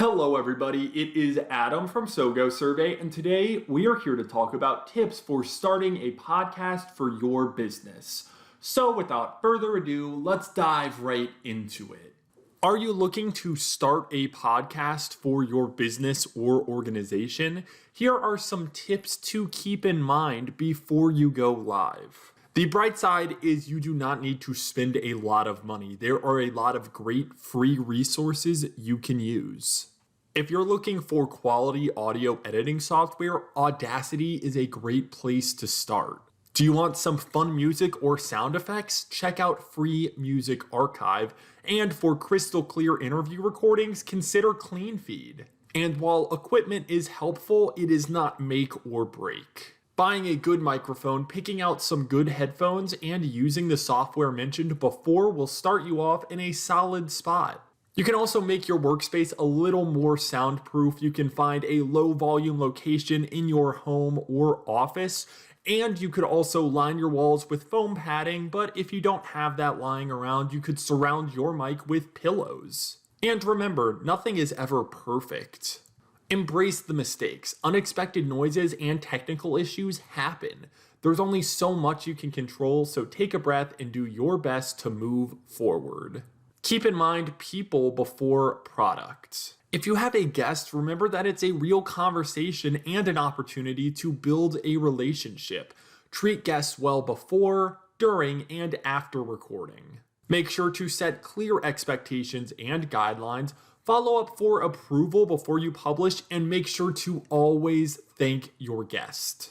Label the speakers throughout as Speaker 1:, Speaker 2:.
Speaker 1: Hello everybody, it is Adam from SoGoSurvey, and today we are here to talk about tips for starting a podcast for your business. So without further ado, let's dive right into it. Are you looking to start a podcast for your business or organization? Here are some tips to keep in mind before you go live. The bright side is you do not need to spend a lot of money. There are a lot of great free resources you can use. If you're looking for quality audio editing software, Audacity is a great place to start. Do you want some fun music or sound effects? Check out Free Music Archive. And for crystal clear interview recordings, consider CleanFeed. And while equipment is helpful, it is not make or break. Buying a good microphone, picking out some good headphones, and using the software mentioned before will start you off in a solid spot. You can also make your workspace a little more soundproof. You can find a low volume location in your home or office, and you could also line your walls with foam padding, but if you don't have that lying around, you could surround your mic with pillows. And remember, nothing is ever perfect. Embrace the mistakes. Unexpected noises and technical issues happen. There's only so much you can control, so take a breath and do your best to move forward. Keep in mind people before products. If you have a guest, remember that it's a real conversation and an opportunity to build a relationship. Treat guests well before, during, and after recording. Make sure to set clear expectations and guidelines. Follow up for approval before you publish, and make sure to always thank your guest.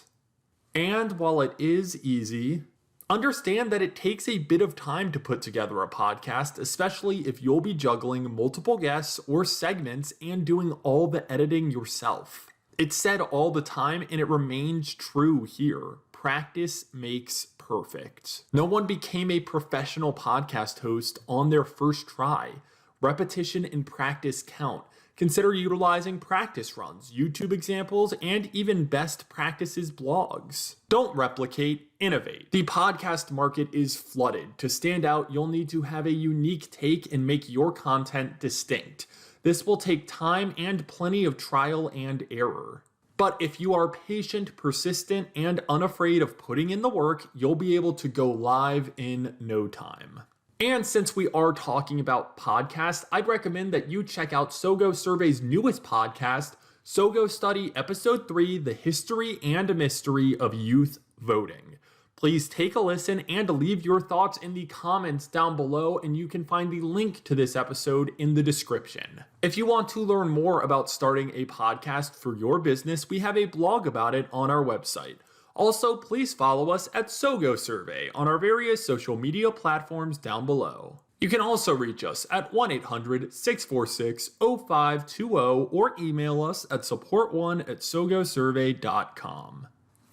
Speaker 1: And while it is easy, understand that it takes a bit of time to put together a podcast, especially if you'll be juggling multiple guests or segments and doing all the editing yourself. It's said all the time, and it remains true here. Practice makes perfect. No one became a professional podcast host on their first try. Repetition and practice count. Consider utilizing practice runs, YouTube examples, and even best practices blogs. Don't replicate, innovate. The podcast market is flooded. To stand out, you'll need to have a unique take and make your content distinct. This will take time and plenty of trial and error. But if you are patient, persistent, and unafraid of putting in the work, you'll be able to go live in no time. And since we are talking about podcasts, I'd recommend that you check out SoGoSurvey's newest podcast, SoGoStudy Episode 3, The History and Mystery of Youth Voting. Please take a listen and leave your thoughts in the comments down below, and you can find the link to this episode in the description. If you want to learn more about starting a podcast for your business, we have a blog about it on our website. Also, please follow us at SoGoSurvey on our various social media platforms down below. You can also reach us at 1-800-646-0520 or email us at support1@sogosurvey.com.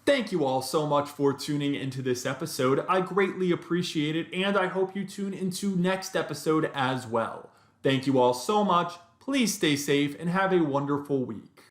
Speaker 1: Thank you all so much for tuning into this episode. I greatly appreciate it, and I hope you tune into next episode as well. Thank you all so much. Please stay safe and have a wonderful week.